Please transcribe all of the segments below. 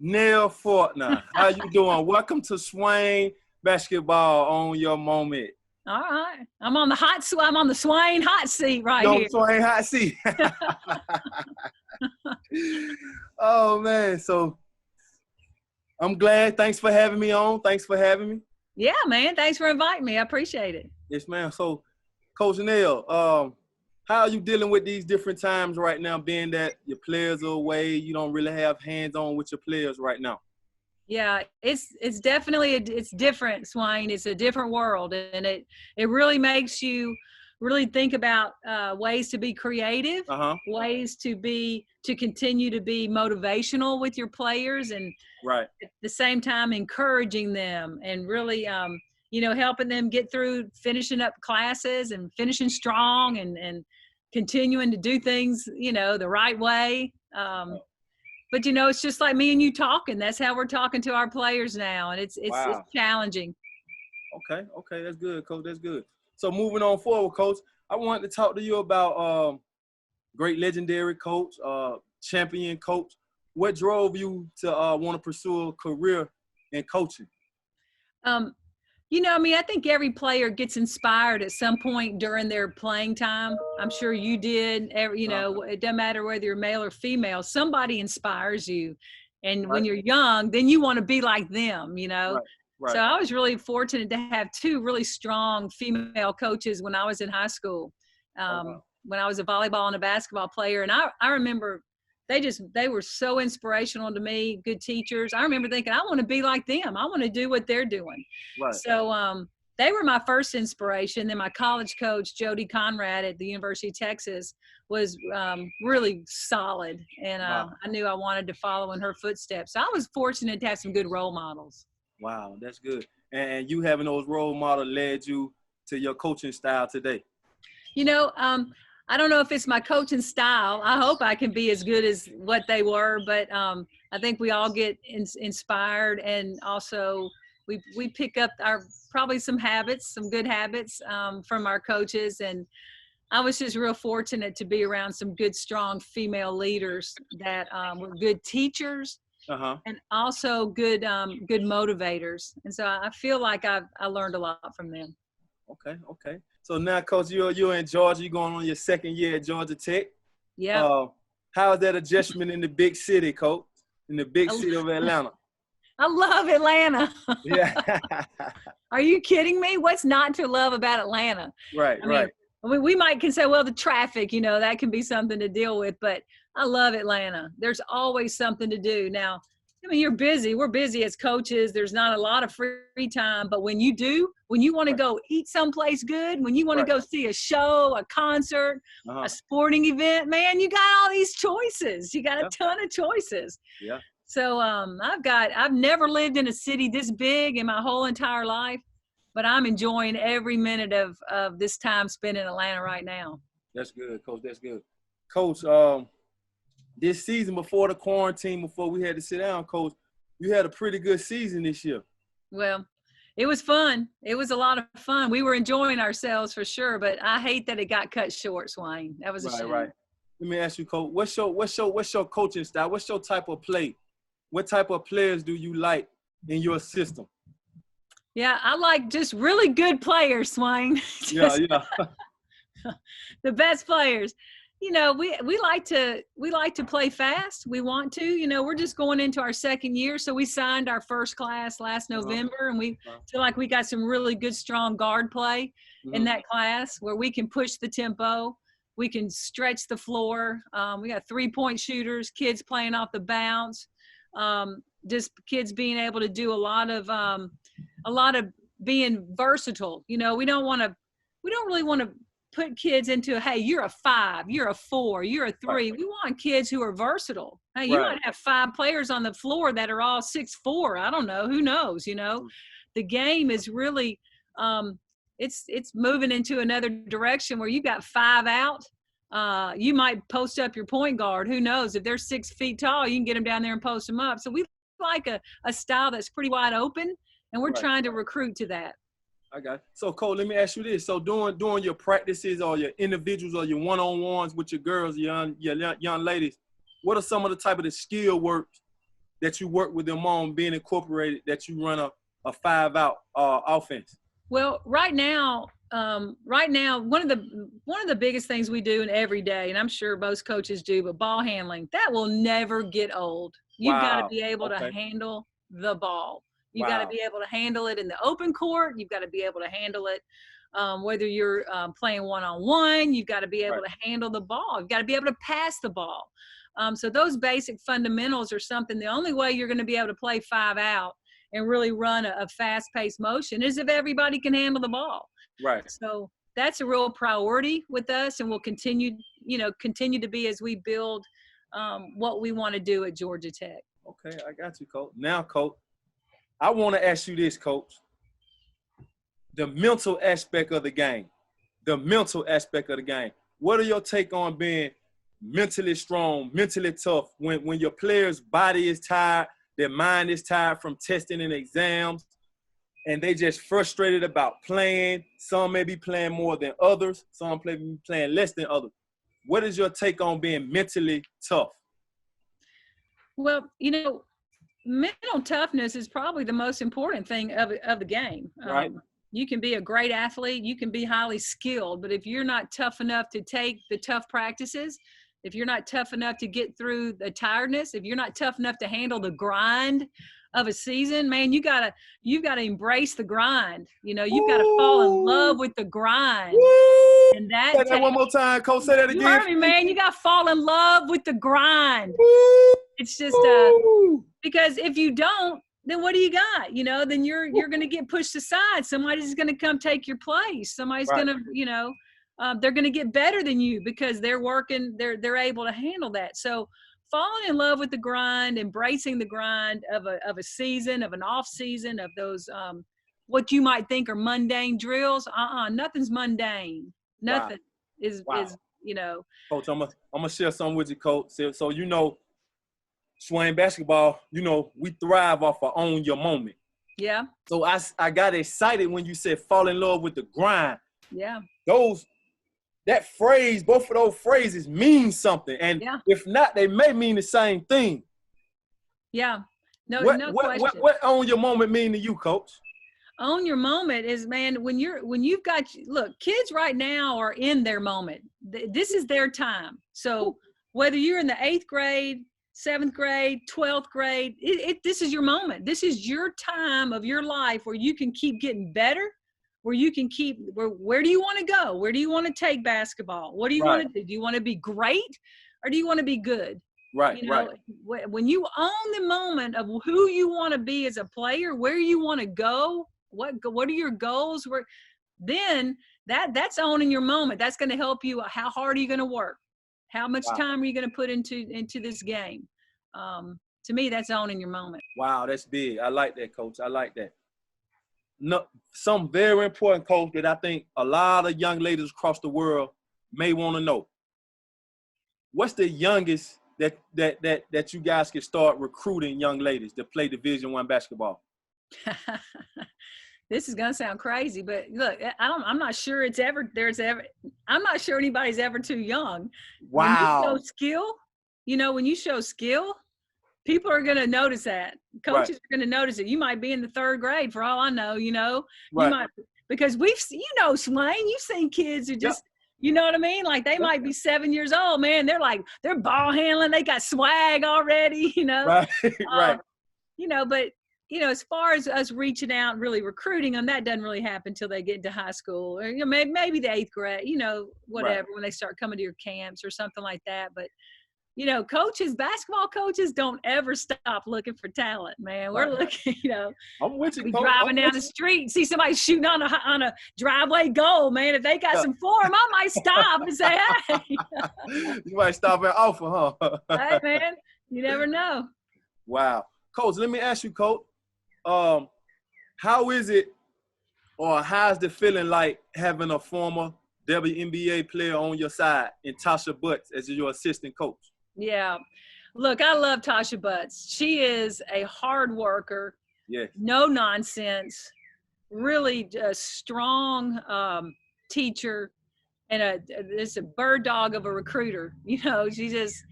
Nell Fortner. How you doing? Welcome to Swain Basketball on your moment. All right. I'm on the Swain hot seat right Yo, here. Swain hot seat. Oh, man. So I'm glad. Thanks for having me on. Thanks for having me. Yeah, man. Thanks for inviting me. I appreciate it. Yes, ma'am. So, Coach Nell, how are you dealing with these different times right now, being that your players are away, you don't really have hands-on with your players right now? Yeah, it's definitely it's different, Swain. It's a different world, and it really makes you really think about ways to be creative, ways to continue to be motivational with your players, and right at the same time encouraging them and really helping them get through finishing up classes and finishing strong and continuing to do things the right way. But it's just like me and you talking. That's how we're talking to our players now, and it's challenging. Okay, that's good, Coach. That's good. So moving on forward, Coach, I wanted to talk to you about great legendary coach, champion coach. What drove you to want to pursue a career in coaching? I think every player gets inspired at some point during their playing time. I'm sure you did. It doesn't matter whether you're male or female. Somebody inspires you. And when you're young, then you want to be like them, Right. So I was really fortunate to have two really strong female coaches when I was in high school, when I was a volleyball and a basketball player. And I remember they were so inspirational to me, good teachers. I remember thinking, I want to be like them. I want to do what they're doing. Right. So they were my first inspiration. Then my college coach, Jody Conrad at the University of Texas, was really solid. And I knew I wanted to follow in her footsteps. So I was fortunate to have some good role models. Wow, that's good. And you having those role models led you to your coaching style today? I don't know if it's my coaching style. I hope I can be as good as what they were, but I think we all get inspired, and also we pick up probably some habits, some good habits from our coaches. And I was just real fortunate to be around some good, strong female leaders that were good teachers. And also good motivators. And so I feel like I learned a lot from them. Okay. So now, Coach, you're in Georgia. You're going on your second year at Georgia Tech. Yeah. How is that adjustment in the big city, Coach? In the big city of Atlanta? I love Atlanta. Yeah. Are you kidding me? What's not to love about Atlanta? Right. I mean, we might can say, well, the traffic, that can be something to deal with, but I love Atlanta. There's always something to do. Now, you're busy. We're busy as coaches. There's not a lot of free time, but when you want to go eat someplace good, when you want to go see a show, a concert, a sporting event, man, you got all these choices. You got a ton of choices. Yeah. So I've never lived in a city this big in my whole entire life, but I'm enjoying every minute of this time spent in Atlanta right now. That's good, Coach. That's good. Coach, this season before the quarantine, before we had to sit down, Coach, you had a pretty good season this year. Well, it was fun. It was a lot of fun. We were enjoying ourselves for sure, but I hate that it got cut short, Swain. That was a shame. Right. Let me ask you, Coach, what's your coaching style? What's your type of play? What type of players do you like in your system? Yeah, I like just really good players, Swain. Yeah. The best players. We like to play fast. We want to. We're just going into our second year, so we signed our first class last November, and we feel like we got some really good, strong guard play in that class where we can push the tempo, we can stretch the floor. We got 3-point shooters, kids playing off the bounce, just kids being able to do a lot of being versatile. We don't really want to put kids into, hey, you're a 5, you're a 4, you're a 3. We want kids who are versatile. Hey, you might have 5 players on the floor that are all 6'4". I don't know. Who knows? The game is really, it's moving into another direction where you got 5 out. You might post up your point guard. Who knows? If they're 6 feet tall, you can get them down there and post them up. So we like a style that's pretty wide open, and we're trying to recruit to that. I got it. So, Cole, let me ask you this. So during your practices or your individuals or your one-on-ones with your girls, your young ladies, what are some of the type of the skill work that you work with them on being incorporated that you run a 5-out offense? Well, right now, one of the biggest things we do in every day, and I'm sure most coaches do, but ball handling, that will never get old. You've got to Wow. be able to Okay. handle the ball. You got to Wow. be able to handle it in the open court. You've got to be able to handle it whether you're playing one-on-one. You've got to be able Right. to handle the ball. You've got to be able to pass the ball. So those basic fundamentals are something. The only way you're going to be able to play 5-out and really run a fast-paced motion is if everybody can handle the ball. Right. So that's a real priority with us, and will continue to be as we build what we want to do at Georgia Tech. Okay, I got you, Coach. Now, Coach, I want to ask you this, Coach. The mental aspect of the game. The mental aspect of the game. What are your take on being mentally strong, mentally tough when your player's body is tired, their mind is tired from testing and exams, and they just frustrated about playing? Some may be playing more than others. Some may be playing less than others. What is your take on being mentally tough? Well, mental toughness is probably the most important thing of the game. Right. You can be a great athlete, you can be highly skilled, but if you're not tough enough to take the tough practices, if you're not tough enough to get through the tiredness, if you're not tough enough to handle the grind of a season, man, you've got to embrace the grind. You've got to fall in love with the grind. Woo! And that Say that one more time, Coach. Say that again. You heard me, man. You got to fall in love with the grind. Woo! It's just because if you don't, then what do you got? Then you're going to get pushed aside. Somebody's going to come take your place. Somebody's Right. going to, they're going to get better than you because they're working. They're able to handle that. So falling in love with the grind, embracing the grind of a season, of an off season, of those what you might think are mundane drills. Nothing's mundane. Nothing is. Coach, I'm gonna share something with you, Coach. So Swain Basketball, we thrive off of own your moment. Yeah. So I got excited when you said fall in love with the grind. Yeah. That phrase, both of those phrases mean something. And if not, they may mean the same thing. Yeah. No question. What own your moment mean to you, Coach? Own your moment is, man, when you've got, look, kids right now are in their moment. This is their time. So whether you're in the 8th grade, 7th grade, 12th grade, this is your moment. This is your time of your life where you can keep getting better, where you can where do you want to go? Where do you want to take basketball? What do you want to do? Do you want to be great or do you want to be good? Right, right. When you own the moment of who you want to be as a player, where you want to go, what are your goals? Then that's owning your moment. That's going to help you. How hard are you going to work? How much time are you going to put into this game? To me, that's owning your moment. Wow, that's big. I like that, Coach. I like that. No, some very important, Coach, that I think a lot of young ladies across the world may want to know. What's the youngest that you guys can start recruiting young ladies to play Division I basketball? This is gonna sound crazy, but look, I'm not sure I'm not sure anybody's ever too young. Wow. When you show skill, when you show skill, people are gonna notice that. Coaches are gonna notice it. You might be in the 3rd grade for all I know. Right. You might, because Swain, you've seen kids who just. You know what I mean? Like they might be 7 years old, man. They're ball handling. They got swag already, Right, right. But as far as us reaching out and really recruiting them, that doesn't really happen until they get into high school or maybe the 8th grade, whatever, when they start coming to your camps or something like that. But basketball coaches don't ever stop looking for talent, man. We're looking, I'm with you, be Coach. driving down the street and see somebody shooting on a driveway goal, man. If they got some form, I might stop and say, hey. You might stop at Alpha, huh? Hey, man, you never know. Wow. Coach, let me ask you, Coach, how is it or how's the feeling like having a former WNBA player on your side in Tasha Butts as your assistant coach? Yeah. Look, I love Tasha Butts. She is a hard worker. Yes. No nonsense, really a strong teacher and it's a bird dog of a recruiter. She just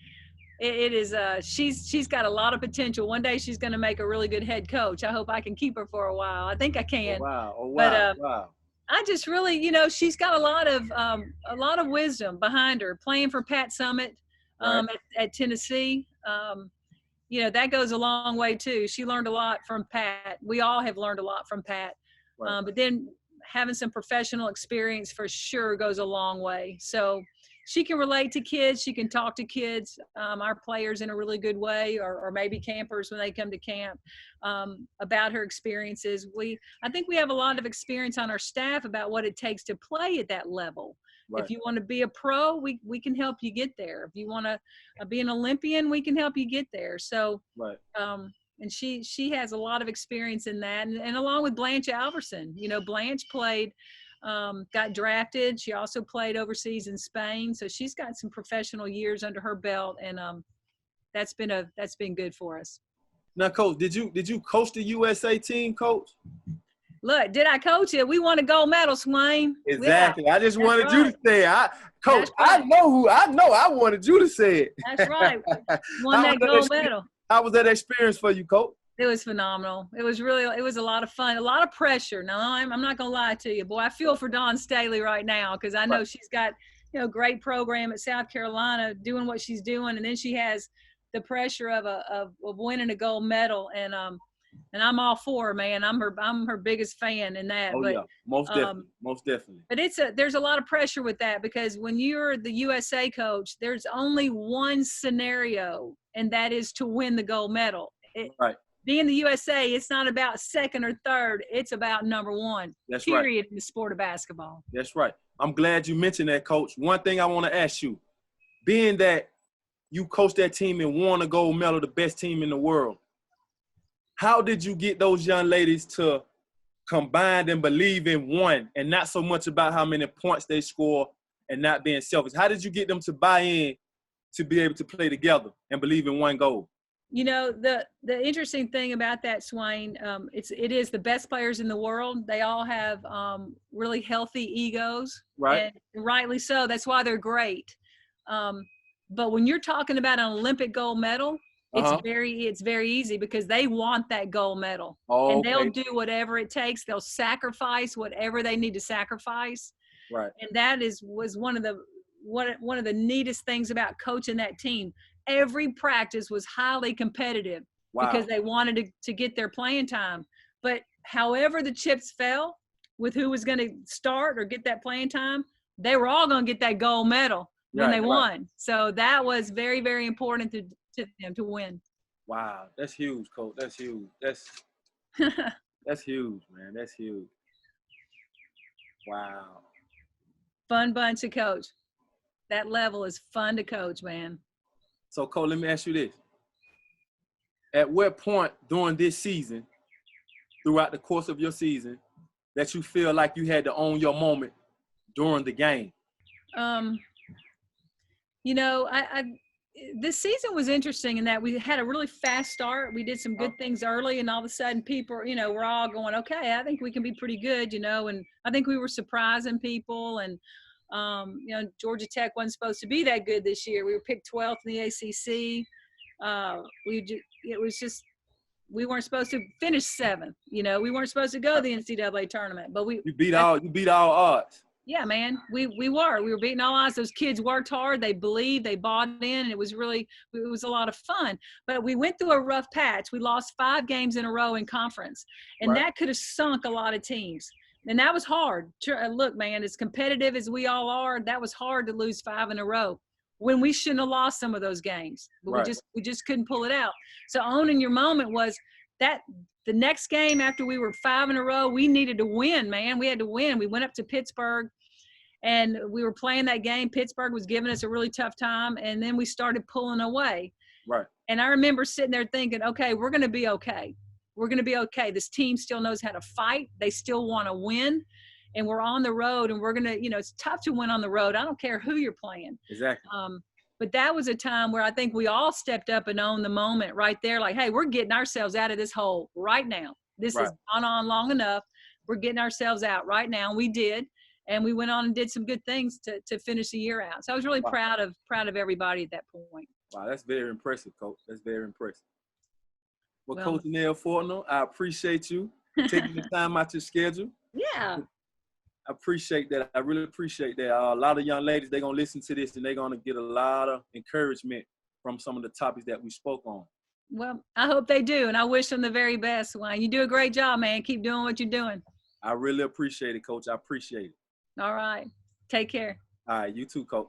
it is she's got a lot of potential. One day she's going to make a really good head coach. I hope I can keep her for a while. I think I Oh can. wow! Oh But wow! Wow! I just really, she's got a lot of wisdom behind her. Playing for Pat Summitt Right. at Tennessee, that goes a long way too. She learned a lot from Pat. We all have learned a lot from Pat. Right. But then having some professional experience for sure goes a long way. So she can relate to kids. She can talk to kids, our players, in a really good way, or maybe campers when they come to camp, about her experiences. I think we have a lot of experience on our staff about what it takes to play at that level. Right. If you want to be a pro, we can help you get there. If you want to be an Olympian, we can help you get there. So, right. And she has a lot of experience in that. And along with Blanche Alverson, Blanche played, got drafted. She also played overseas in Spain. So she's got some professional years under her belt. And that's been good for us. Now, Coach, did you coach the USA team, Coach? Look, did I coach it? We won a gold medal, Swain. Exactly. Yeah, I just wanted right. you to say it. Coach, right. I wanted you to say it. That's right. Won that gold medal. How was that experience for you, Coach? It was phenomenal. It was a lot of fun, a lot of pressure. Now, I'm not going to lie to you. Boy, I feel for Dawn Staley right now because I know she's got, great program at South Carolina doing what she's doing. And then she has the pressure of winning a gold medal. And I'm all for her, man. I'm her biggest fan in that. Oh, yeah, most definitely. But there's a lot of pressure with that because when you're the USA coach, there's only one scenario, and that is to win the gold medal. Right. Being the USA, it's not about second or third. It's about number one. That's period, right. In the sport of basketball. That's right. I'm glad you mentioned that, Coach. One thing I want to ask you, being that you coached that team and won a gold medal, the best team in the world, how did you get those young ladies to combine and believe in one and not so much about how many points they score and not being selfish? How did you get them to buy in to be able to play together and believe in one goal? The interesting thing about that, Swain, it is the best players in the world. They all have really healthy egos, right? And rightly so. That's why they're great. But when you're talking about an Olympic gold medal, it's very easy because they want that gold medal, and they'll do whatever it takes. They'll sacrifice whatever they need to sacrifice. Right. And that was one of the neatest things about coaching that team. Every practice was highly competitive because they wanted to get their playing time. But however the chips fell with who was going to start or get that playing time, they were all going to get that gold medal when they won. So that was very, very important to them to win. Wow, that's huge, Coach. That's huge. That's huge, man. That's huge. Wow. Fun bunch to coach. That level is fun to coach, man. So, Coach, let me ask you this. At what point during this season, throughout the course of your season, that you feel like you had to own your moment during the game? This season was interesting in that we had a really fast start. We did some good things early, and all of a sudden people, we're all going, okay, I think we can be pretty good, and I think we were surprising people. And, Georgia Tech wasn't supposed to be that good this year. We were picked 12th in the ACC. We weren't supposed to finish 7th. We weren't supposed to go to the NCAA tournament, but you beat all odds. Yeah, man, we were beating all odds. Those kids worked hard. They believed, they bought in, and it was a lot of fun. But we went through a rough patch. We lost 5 games in a row in conference, and that could have sunk a lot of teams. And that was hard. Look, man, as competitive as we all are, that was hard to lose 5 in a row when we shouldn't have lost some of those games. But we just couldn't pull it out. So owning your moment was that the next game after we were 5 in a row, we needed to win, man. We had to win. We went up to Pittsburgh, and we were playing that game. Pittsburgh was giving us a really tough time, and then we started pulling away. Right. And I remember sitting there thinking, okay, we're going to be okay. We're going to be okay. This team still knows how to fight. They still want to win. And we're on the road, and we're going to, it's tough to win on the road. I don't care who you're playing. Exactly. But that was a time where I think we all stepped up and owned the moment right there. Like, hey, we're getting ourselves out of this hole right now. This has gone on long enough. We're getting ourselves out right now. And we did. And we went on and did some good things to finish the year out. So I was really proud of everybody at that point. Wow, that's very impressive, Coach. That's very impressive. Well, Well, Coach Nell Fortner, I appreciate you taking the time out your schedule. yeah. I appreciate that. I really appreciate that. A lot of young ladies, they're going to listen to this and they're going to get a lot of encouragement from some of the topics that we spoke on. Well, I hope they do, and I wish them the very best, Swain. You do a great job, man. Keep doing what you're doing. I really appreciate it, Coach. I appreciate it. All right. Take care. All right, you too, Coach.